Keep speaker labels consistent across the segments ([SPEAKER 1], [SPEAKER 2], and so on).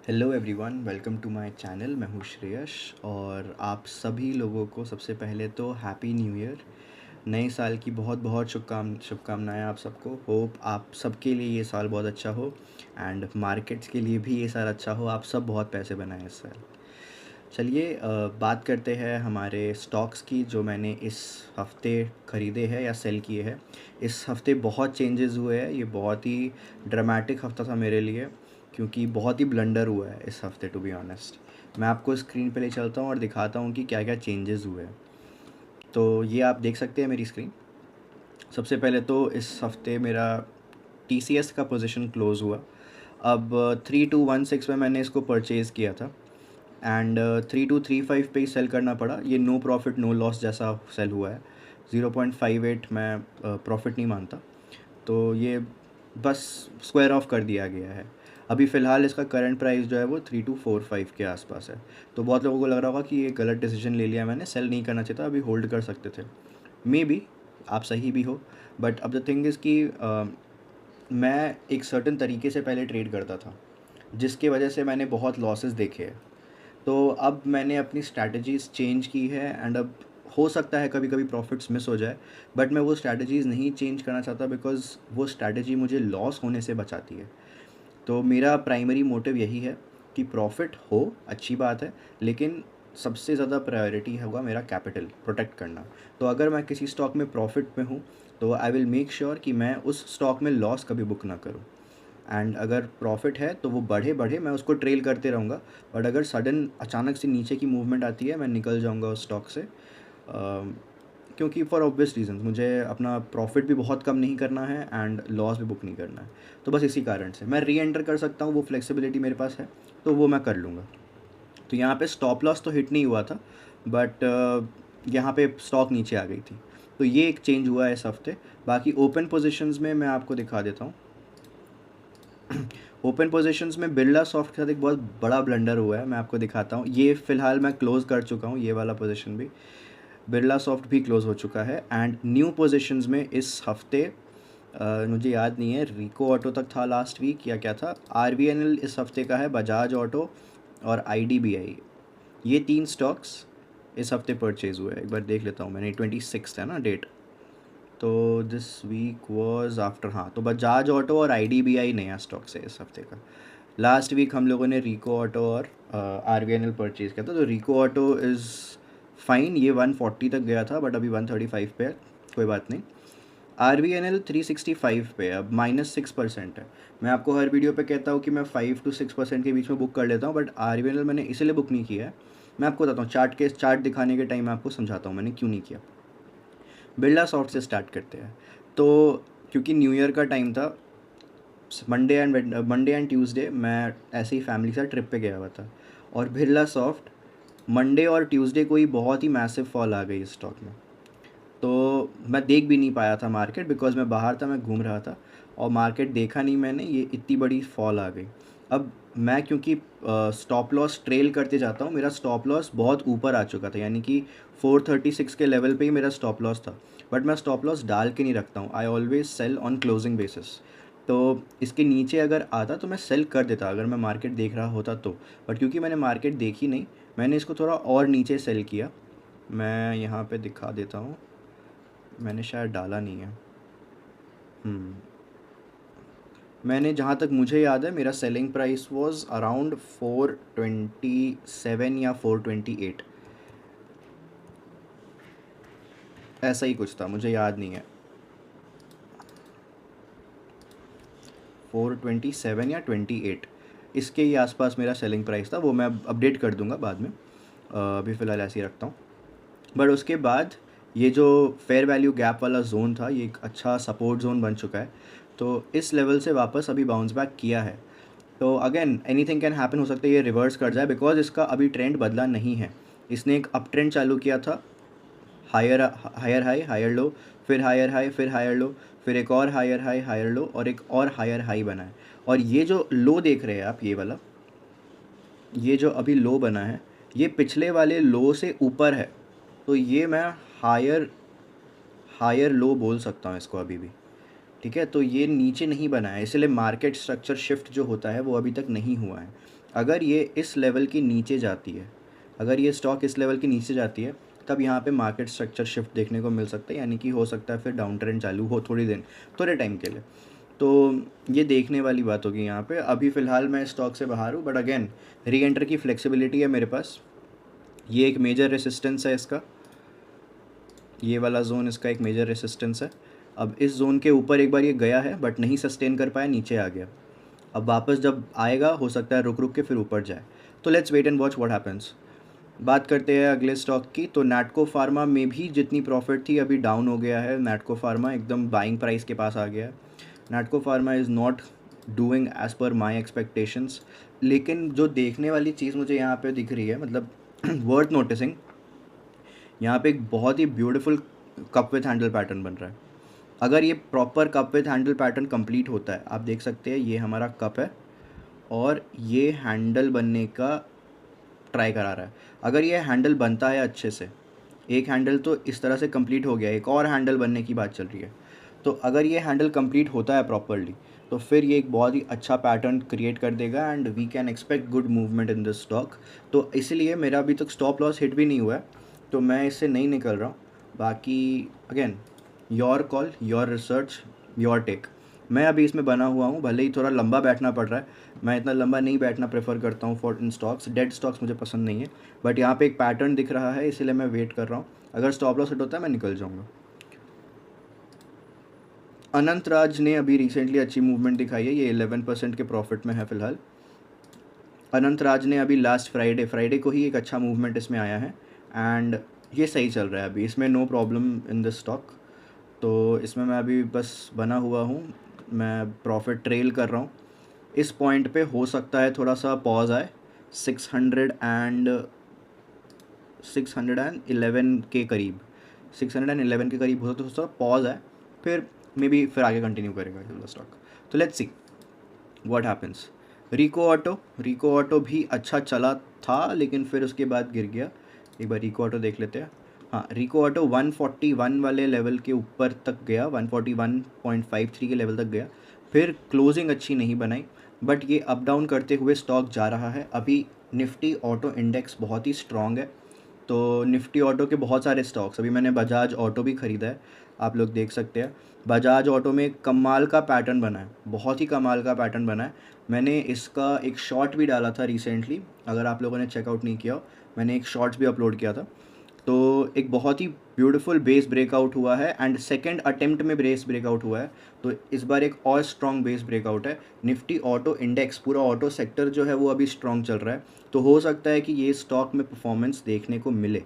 [SPEAKER 1] Hello everyone, welcome to my channel. मैं हूँ श्रेयश और आप सभी लोगों को सबसे पहले तो हैप्पी न्यू ईयर। नए साल की बहुत बहुत शुभकामनाएं आप सबको। होप आप सबके लिए ये साल बहुत अच्छा हो एंड मार्केट्स के लिए भी ये साल अच्छा हो, आप सब बहुत पैसे बनाएं इस साल। चलिए बात करते हैं हमारे स्टॉक्स की जो मैंने इस हफ़्ते ख़रीदे हैं या सेल किए हैं। इस हफ़्ते बहुत चेंजेस हुए हैं, ये बहुत ही ड्रामेटिक हफ़्ता था मेरे लिए क्योंकि बहुत ही ब्लंडर हुआ है इस हफ़्ते टू बी ऑनेस्ट। मैं आपको स्क्रीन पे ले चलता हूँ और दिखाता हूँ कि क्या क्या चेंजेस हुए हैं। तो ये आप देख सकते हैं मेरी स्क्रीन। सबसे पहले तो इस हफ़्ते मेरा TCS का पोजीशन क्लोज़ हुआ। अब 3216 में मैंने इसको परचेज़ किया था एंड 3235 पे ही सेल करना पड़ा। ये नो प्रॉफिट नो लॉस जैसा सेल हुआ है। 0.58 मैं प्रॉफिट नहीं मानता, तो ये बस स्क्वायर ऑफ कर दिया गया है। अभी फ़िलहाल इसका करंट प्राइस जो है वो 3245 के आसपास है। तो बहुत लोगों को लग रहा होगा कि ये गलत डिसीजन ले लिया मैंने, सेल नहीं करना चाहिए था, अभी होल्ड कर सकते थे। मे बी आप सही भी हो, बट अब द थिंग इज़ कि मैं एक सर्टन तरीके से पहले ट्रेड करता था जिसके वजह से मैंने बहुत लॉसेस देखे हैं। तो अब मैंने अपनी स्ट्रैटेजीज़ चेंज की है एंड अब हो सकता है कभी कभी प्रॉफिट्स मिस हो जाए, बट मैं वो स्ट्रैटेजीज़ नहीं चेंज करना चाहता बिकॉज़ वो स्ट्रैटेजी मुझे लॉस होने से बचाती है। तो मेरा प्राइमरी मोटिव यही है कि प्रॉफिट हो, अच्छी बात है, लेकिन सबसे ज़्यादा प्रायोरिटी होगा मेरा कैपिटल प्रोटेक्ट करना। तो अगर मैं किसी स्टॉक में प्रॉफिट में हूँ तो आई विल मेक श्योर कि मैं उस स्टॉक में लॉस कभी बुक ना करूँ। एंड अगर प्रॉफिट है तो वो बढ़े बढ़े मैं उसको ट्रेल करते रहूँगा, बट अगर सडन अचानक से नीचे की मूवमेंट आती है मैं निकल जाऊँगा उस स्टॉक से। क्योंकि फॉर ऑब्वियस रीजंस मुझे अपना प्रॉफिट भी बहुत कम नहीं करना है एंड लॉस भी बुक नहीं करना है। तो बस इसी कारण से मैं री एंटर कर सकता हूँ, वो फ्लेक्सिबिलिटी मेरे पास है, तो वो मैं कर लूँगा। तो यहाँ पे स्टॉप लॉस तो हिट नहीं हुआ था, बट यहाँ पे स्टॉक नीचे आ गई थी। तो ये एक चेंज हुआ है इस हफ्ते। बाकी ओपन पोजिशंस में मैं आपको दिखा देता हूँ। ओपन पोजीशंस में बिरला सॉफ्ट के साथ एक बहुत बड़ा ब्लंडर हुआ है, मैं आपको दिखाता हूँ। ये फ़िलहाल मैं क्लोज़ कर चुका हूँ, ये वाला पोजीशन भी। बिरला सॉफ्ट भी क्लोज़ हो चुका है एंड न्यू पोजीशंस में इस हफ्ते मुझे याद नहीं है, रिको ऑटो तक था लास्ट वीक या क्या था। RVNL इस हफ्ते का है, बजाज ऑटो और IDBI। ये 3 स्टॉक्स इस हफ्ते परचेज़ हुए। एक बार देख लेता हूँ, मैंने 26 है ना डेट, तो दिस वीक वाज आफ्टर। हाँ, तो बजाज ऑटो और IDBI नया स्टॉक है इस हफ्ते का। लास्ट वीक हम लोगों ने रिको ऑटो और RVNL परचेज़ किया था। तो रिको ऑटो इज़ फाइन, ये 140 तक गया था बट अभी 135 पे है, कोई बात नहीं। RVNL 365 पे, अब -6% है। मैं आपको हर वीडियो पे कहता हूँ कि मैं 5 to 6% के बीच में बुक कर लेता हूँ, बट RVNL मैंने इसलिए बुक नहीं किया है। मैं आपको बताता हूँ, चार्ट दिखाने के टाइम मैं आपको समझाता हूँ मैंने क्यों नहीं किया। बिरला सॉफ्ट से स्टार्ट करते हैं। तो क्योंकि न्यू ईयर का टाइम था, मंडे एंड ट्यूसडे मैं ऐसे ही फैमिली के साथ ट्रिप पे गया हुआ था, और बिरला सॉफ्ट मंडे और ट्यूसडे को ही बहुत ही मैसिव फॉल आ गई इस स्टॉक में। तो मैं देख भी नहीं पाया था मार्केट, बिकॉज़ मैं बाहर था, मैं घूम रहा था और मार्केट देखा नहीं मैंने, ये इतनी बड़ी फॉल आ गई। अब मैं क्योंकि स्टॉप लॉस ट्रेल करते जाता हूँ, मेरा स्टॉप लॉस बहुत ऊपर आ चुका था, यानी कि 436 के लेवल पे ही मेरा स्टॉप लॉस था। बट मैं स्टॉप लॉस डाल के नहीं रखता हूँ, I always sell on closing basis. तो इसके नीचे अगर आता तो मैं सेल कर देता अगर मैं मार्केट देख रहा होता तो, बट क्योंकि मैंने मार्केट देखी नहीं, मैंने इसको थोड़ा और नीचे सेल किया। मैं यहाँ पे दिखा देता हूँ, मैंने शायद डाला नहीं है। मैंने, जहाँ तक मुझे याद है, मेरा सेलिंग प्राइस वाज अराउंड 427 या 428, ऐसा ही कुछ था, मुझे याद नहीं है। 427 या 28 इसके ही आसपास मेरा सेलिंग प्राइस था, वो मैं अपडेट कर दूंगा बाद में। अभी फ़िलहाल ऐसे ही रखता हूँ। बट उसके बाद ये जो फेयर वैल्यू गैप वाला जोन था, ये एक अच्छा सपोर्ट जोन बन चुका है। तो इस लेवल से वापस अभी बाउंस बैक किया है। तो अगेन एनीथिंग कैन हैपन, हो सकता है ये रिवर्स कर जाए बिकॉज इसका अभी ट्रेंड बदला नहीं है। इसने एक अप ट्रेंड चालू किया था, higher higher high higher low, फिर हायर हाई फिर हायर लो, फिर एक और हायर हाई हायर लो और एक और हायर हाई बना है। और ये जो लो देख रहे हैं आप, ये वाला, ये जो अभी लो बना है, ये पिछले वाले लो से ऊपर है। तो ये मैं हायर हायर लो बोल सकता हूँ इसको अभी भी। ठीक है, तो ये नीचे नहीं बना है, इसलिए मार्केट स्ट्रक्चर शिफ्ट जो होता है वो अभी तक नहीं हुआ है। अगर ये इस लेवल के नीचे जाती है, अगर ये स्टॉक इस लेवल के नीचे जाती है, तब यहाँ पे मार्केट स्ट्रक्चर शिफ्ट देखने को मिल सकता है, यानी कि हो सकता है फिर डाउन ट्रेंड चालू हो थोड़े टाइम के लिए। तो ये देखने वाली बात होगी यहाँ पे। अभी फ़िलहाल मैं स्टॉक से बाहर हूँ, बट अगेन री एंटर की फ्लेक्सिबिलिटी है मेरे पास। ये एक मेजर रेसिस्टेंस है इसका, ये वाला जोन इसका एक मेजर रेसिस्टेंस है। अब इस जोन के ऊपर एक बार ये गया है बट नहीं सस्टेन कर पाया, नीचे आ गया। अब वापस जब आएगा हो सकता है रुक रुक के फिर ऊपर जाए। तो let's wait and watch what happens. बात करते हैं अगले स्टॉक की। तो नैटको फार्मा में भी जितनी प्रॉफिट थी अभी डाउन हो गया है। नैटको फार्मा एकदम बाइंग प्राइस के पास आ गया है। Natco pharma is not doing as per my expectations. लेकिन जो देखने वाली चीज़ मुझे यहाँ पे दिख रही है, मतलब वर्थ नोटिसिंग, यहाँ पे एक बहुत ही beautiful cup with handle pattern बन रहा है। अगर ये proper cup with handle pattern complete होता है, आप देख सकते हैं ये हमारा कप है और ये हैंडल बनने का ट्राई करा रहा है। अगर ये हैंडल बनता है अच्छे से, एक हैंडल तो इस तरह से कंप्लीट हो गया, एक और हैंडल बनने की बात चल रही है। तो अगर ये हैंडल कंप्लीट होता है प्रॉपरली, तो फिर ये एक बहुत ही अच्छा पैटर्न क्रिएट कर देगा and we can expect good movement in this stock. तो इसलिए मेरा अभी तक स्टॉप लॉस हिट भी नहीं हुआ है, तो मैं इससे नहीं निकल रहा हूँ। बाकी again your call, your research, your take. मैं अभी इसमें बना हुआ हूँ, भले ही थोड़ा लंबा बैठना पड़ रहा है। मैं इतना लंबा नहीं बैठना प्रेफर करता हूँ for in stocks, dead stocks मुझे पसंद नहीं है। बट यहाँ पे एक पैटर्न दिख रहा है, इसीलिए मैं वेट कर रहा हूँ। अगर स्टॉप लॉस हिट होता है मैं निकल जाऊँगा। अनंत राज ने अभी रिसेंटली अच्छी मूवमेंट दिखाई है, ये 11% के प्रॉफिट में है फ़िलहाल। अनंत राज ने अभी लास्ट फ्राइडे को ही एक अच्छा मूवमेंट इसमें आया है एंड ये सही चल रहा है अभी, इसमें no problem in this stock. तो इसमें मैं अभी बस बना हुआ हूँ, मैं प्रॉफिट ट्रेल कर रहा हूँ। इस पॉइंट पे हो सकता है थोड़ा सा पॉज आए, 611 के करीब, 611 के करीब हो तो थोड़ा पॉज है, फिर मे बी फिर आगे कंटिन्यू करेगा ये स्टॉक। तो let's see what happens. Rico Auto भी अच्छा चला था लेकिन फिर उसके बाद गिर गया। एक बार रिको ऑटो देख लेते हैं। हाँ, रिको ऑटो 141 वाले लेवल के ऊपर तक गया, 141.53 के लेवल तक गया, फिर क्लोजिंग अच्छी नहीं बनाई, बट ये अप डाउन करते हुए स्टॉक जा रहा है। अभी निफ्टी ऑटो इंडेक्स बहुत ही स्ट्रॉन्ग है, तो निफ्टी ऑटो के बहुत सारे स्टॉक्स, अभी मैंने बजाज ऑटो भी ख़रीदा है, आप लोग देख सकते हैं। बजाज ऑटो में कमाल का पैटर्न बना है, बहुत ही कमाल का पैटर्न बना है। मैंने इसका एक शॉर्ट भी डाला था रिसेंटली, अगर आप लोगों ने चेकआउट नहीं किया हो, मैंने एक शॉर्ट्स भी अपलोड किया था। तो एक बहुत ही ब्यूटीफुल बेस ब्रेकआउट हुआ है एंड सेकंड अटेम्प्ट में बेस ब्रेकआउट हुआ है। तो इस बार एक और स्ट्रॉन्ग बेस ब्रेकआउट है। निफ्टी ऑटो इंडेक्स, पूरा ऑटो सेक्टर जो है वो अभी स्ट्रॉन्ग चल रहा है, तो हो सकता है कि ये स्टॉक में परफॉर्मेंस देखने को मिले।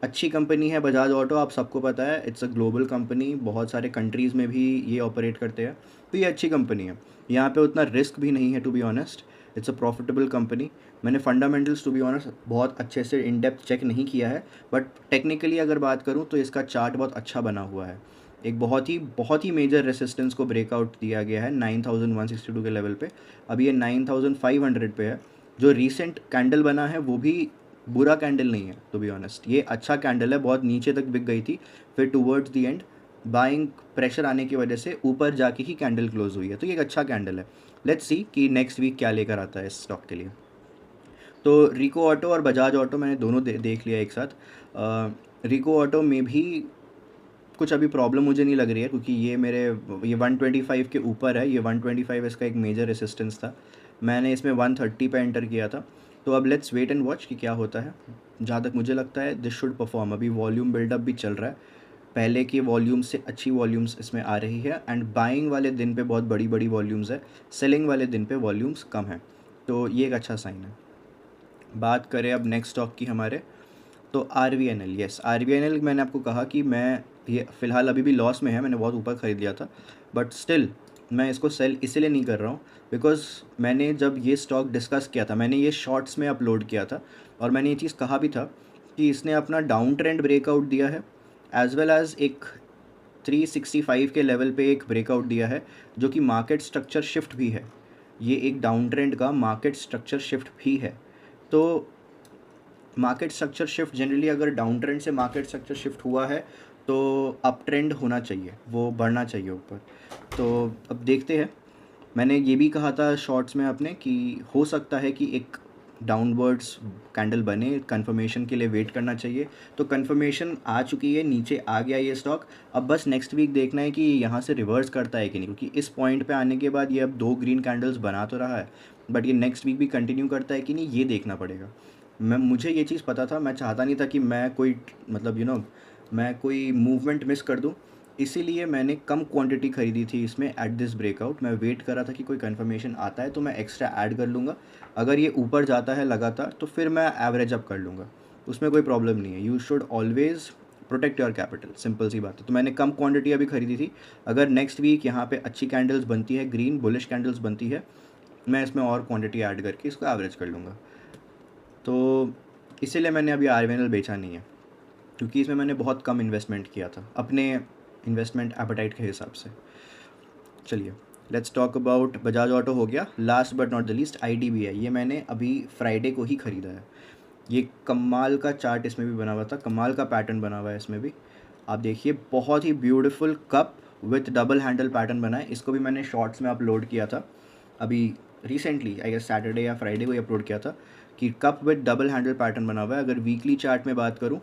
[SPEAKER 1] अच्छी कंपनी है बजाज ऑटो, आप सबको पता है, इट्स अ ग्लोबल कंपनी, बहुत सारे कंट्रीज़ में भी ये ऑपरेट करते हैं, तो ये अच्छी कंपनी है। यहाँ पे उतना रिस्क भी नहीं है to be honest, it's a profitable company. मैंने फंडामेंटल्स टू बी ऑनेस्ट बहुत अच्छे से इन डेप्थ चेक नहीं किया है, बट टेक्निकली अगर बात करूँ तो इसका चार्ट बहुत अच्छा बना हुआ है। एक बहुत ही मेजर रेसिस्टेंस को ब्रेकआउट दिया गया है 9162 के लेवल पे, अभी ये 9500 पे है। जो रीसेंट कैंडल बना है वो भी बुरा कैंडल नहीं है टू बी ऑनेस्ट, ये अच्छा कैंडल है, बहुत नीचे तक बिक गई थी, फिर towards the end buying pressure आने की वजह से ऊपर जाके ही कैंडल क्लोज हुई है, तो ये एक अच्छा कैंडल है। लेट्स सी कि नेक्स्ट वीक क्या लेकर आता है इस स्टॉक के लिए। तो रिको ऑटो और बजाज ऑटो मैंने दोनों देख लिया एक साथ। रिको ऑटो में भी कुछ अभी प्रॉब्लम मुझे नहीं लग रही है, क्योंकि ये 125 के ऊपर है, ये 125 इसका एक मेजर रेसिस्टेंस था। मैंने इसमें 130 पे एंटर किया था, तो अब लेट्स वेट एंड वॉच कि क्या होता है। जहाँ तक मुझे लगता है दिस शुड परफॉर्म, अभी वॉल्यूम बिल्डअप भी चल रहा है, पहले के वॉल्यूम से अच्छी वॉल्यूम्स इसमें आ रही है एंड बाइंग वाले दिन पे बहुत बड़ी बड़ी वॉल्यूम्स है, सेलिंग वाले दिन पे वॉल्यूम्स कम है, तो ये एक अच्छा साइन है। बात करें अब नेक्स्ट स्टॉक की हमारे, तो RVNL, यस RVNL मैंने आपको कहा कि मैं ये फ़िलहाल अभी भी लॉस में है, मैंने बहुत ऊपर ख़रीद लिया था, बट स्टिल मैं इसको सेल इसलिए नहीं कर रहा हूँ बिकॉज़ मैंने जब ये स्टॉक डिस्कस किया था, मैंने ये शॉर्ट्स में अपलोड किया था और मैंने ये चीज़ कहा भी था कि इसने अपना डाउन ट्रेंड ब्रेकआउट दिया है, एज़ वेल एज़ एक 365 के लेवल पे एक ब्रेकआउट दिया है, जो कि मार्केट स्ट्रक्चर शिफ्ट भी है। ये एक डाउन ट्रेंड का मार्केट स्ट्रक्चर शिफ्ट भी है। तो मार्केट स्ट्रक्चर शिफ्ट जनरली, अगर डाउन ट्रेंड से मार्केट स्ट्रक्चर शिफ्ट हुआ है तो अप ट्रेंड होना चाहिए, वो बढ़ना चाहिए ऊपर। तो अब देखते हैं। मैंने ये भी कहा था शॉर्ट्स में अपने कि हो सकता है कि एक डाउनवर्ड्स कैंडल बने, कंफर्मेशन के लिए वेट करना चाहिए। तो कंफर्मेशन आ चुकी है, नीचे आ गया ये स्टॉक। अब बस नेक्स्ट वीक देखना है कि यहाँ से रिवर्स करता है कि नहीं, क्योंकि इस पॉइंट पे आने के बाद ये अब 2 ग्रीन कैंडल्स बना तो रहा है, बट ये नेक्स्ट वीक भी कंटिन्यू करता है कि नहीं, ये देखना पड़ेगा। मुझे ये चीज़ पता था, मैं चाहता नहीं था कि मैं कोई मतलब मैं कोई मूवमेंट मिस कर दूँ। इसीलिए मैंने कम क्वांटिटी खरीदी थी इसमें एट दिस ब्रेकआउट। मैं वेट कर रहा था कि कोई कंफर्मेशन आता है तो मैं एक्स्ट्रा ऐड कर लूँगा। अगर ये ऊपर जाता है लगातार तो फिर मैं एवरेज अप कर लूँगा, उसमें कोई प्रॉब्लम नहीं है। You should always protect your capital, simple सी बात है। तो मैंने कम क्वांटिटी अभी खरीदी थी। अगर नेक्स्ट वीक यहाँ पे अच्छी कैंडल्स बनती है, ग्रीन बुलिश कैंडल्स बनती है, मैं इसमें और क्वांटिटी ऐड करके इसको एवरेज कर लूँगा। तो इसीलिए मैंने अभी आरवीएनएल बेचा नहीं है, क्योंकि इसमें मैंने बहुत कम इन्वेस्टमेंट किया था अपने इन्वेस्टमेंट एपेटाइट के हिसाब से। चलिए let's talk about Bajaj auto. हो गया। Last but not the least IDBI, ये मैंने अभी फ्राइडे को ही ख़रीदा है। ये कमाल का चार्ट इसमें भी बना हुआ था, कमाल का पैटर्न बना हुआ है इसमें भी। आप देखिए, बहुत ही beautiful cup with double handle pattern बना है। इसको भी मैंने शॉर्ट्स में अपलोड किया था अभी रिसेंटली, आई गेस सैटरडे या फ्राइडे को ही अपलोड किया था कि cup with double handle pattern बना हुआ है। अगर वीकली चार्ट में बात करूँ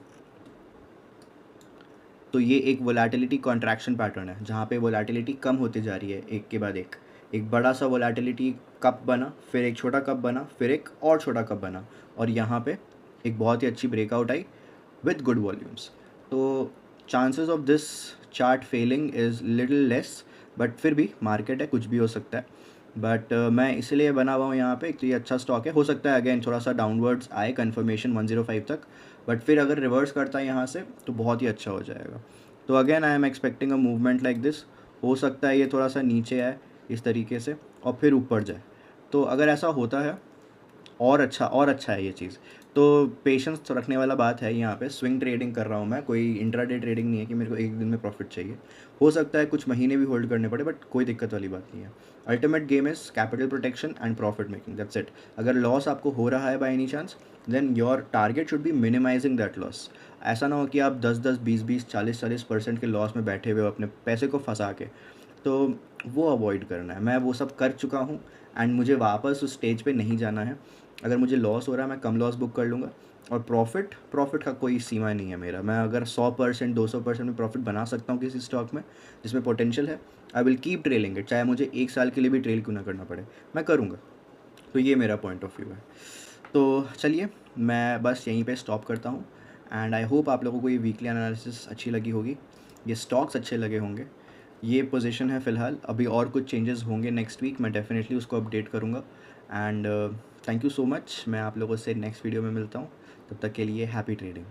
[SPEAKER 1] तो ये एक वोलेटिलिटी कॉन्ट्रैक्शन पैटर्न है, जहाँ पे वोलेटिलिटी कम होती जा रही है एक के बाद एक बड़ा सा वोलेटिलिटी कप बना, फिर एक छोटा कप बना, फिर एक और छोटा कप बना, और यहाँ पे एक बहुत ही अच्छी breakout I with good volumes. तो chances of this chart failing is little less, but फिर भी मार्केट है, कुछ भी हो सकता है। बट मैं इसलिए बना हुआ हूँ यहाँ पे, तो ये अच्छा स्टॉक है। हो सकता है अगेन थोड़ा सा डाउनवर्ड्स आए कन्फर्मेशन 105 तक, बट फिर अगर रिवर्स करता है यहाँ से तो बहुत ही अच्छा हो जाएगा। तो again I am expecting a movement like this. हो सकता है ये थोड़ा सा नीचे आए इस तरीके से और फिर ऊपर जाए। तो अगर ऐसा होता है और अच्छा है ये चीज़। तो पेशेंस तो रखने वाला बात है। यहाँ पे स्विंग ट्रेडिंग कर रहा हूँ मैं, कोई इंट्राडे ट्रेडिंग नहीं है कि मेरे को एक दिन में प्रॉफिट चाहिए। हो सकता है कुछ महीने भी होल्ड करने पड़े, बट कोई दिक्कत वाली बात नहीं है। Ultimate game is capital protection and profit making, that's it. अगर लॉस आपको हो रहा है by any chance, then your target should be minimising that loss. ऐसा ना हो कि आप 10-10, 20-20, 40-40% के लॉस में बैठे हुए हो अपने पैसे को फंसा के। तो वो अवॉइड करना है। मैं वो सब कर चुका हूँ एंड मुझे वापस उस स्टेज पे नहीं जाना है। अगर मुझे लॉस हो रहा है, मैं कम लॉस बुक कर लूँगा। और प्रॉफिट का कोई सीमा नहीं है मेरा। मैं अगर 100%, 200% में प्रॉफिट बना सकता हूँ किसी स्टॉक में जिसमें पोटेंशियल है, I will keep trailing it. चाहे मुझे 1 साल के लिए भी ट्रेल क्यों ना करना पड़े, मैं करूँगा। तो ये मेरा पॉइंट ऑफ व्यू है। तो चलिए, मैं बस यहीं पे स्टॉप करता हूँ एंड आई होप आप लोगों को ये वीकली एनालिसिस अच्छी लगी होगी, ये स्टॉक्स अच्छे लगे होंगे। ये पोजीशन है फ़िलहाल, अभी और कुछ चेंजेस होंगे नेक्स्ट वीक, मैं डेफिनेटली उसको अपडेट करूँगा। And thank you so much. मैं आप लोगों से नेक्स्ट वीडियो में मिलता हूँ। तब तक के लिए हैप्पी ट्रेडिंग।